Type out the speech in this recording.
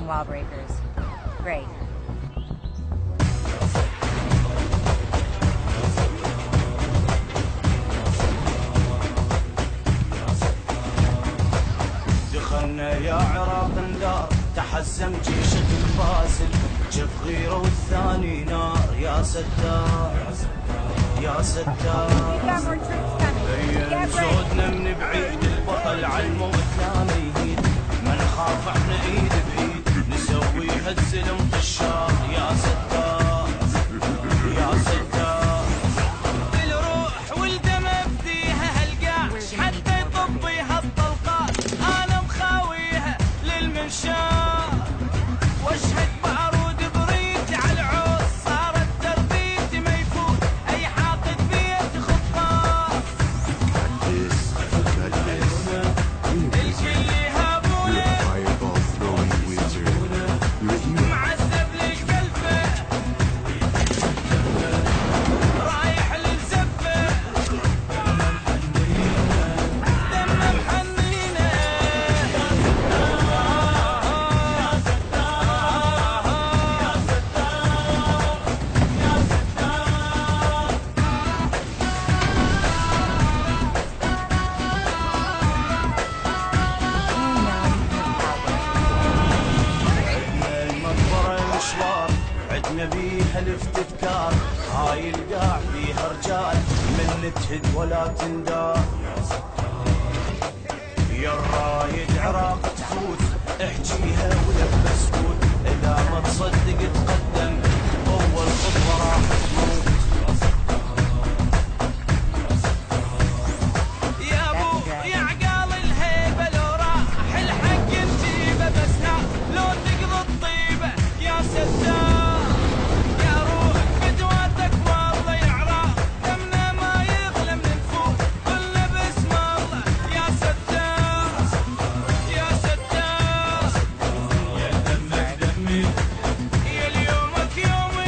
fighting lawbreakers. Great. دخلنا يا عراق ندار، تحزم جيشك الفاسل، جف غيره والثاني نار. يا ستار يا ستار، بين صوتنا من بعيد، البطل عالموت لا ميهيد، ما نخاف احنا ايد بايد، نسويها الزلم طشار. يا ستار يا ستار، بالروح والدم افديها هالقاع، حتى يطبيها الطلقات انا مخاويها للمنشار، واشهد بارود بريد على العوز، صارت تربيتي ما يفوت اي حاقد بيت خطار. الكل يهابونه معذب ليش بلفه، رايح للزفه دمه محنينه. المقبرة مشوار عدنا بيها الافتذكار، هاي القاع فيها رجال من تهد ولا تندار. يا الرايد عراق تفوت، احجيها ولبس فوت، اذا ما تصدق تقدم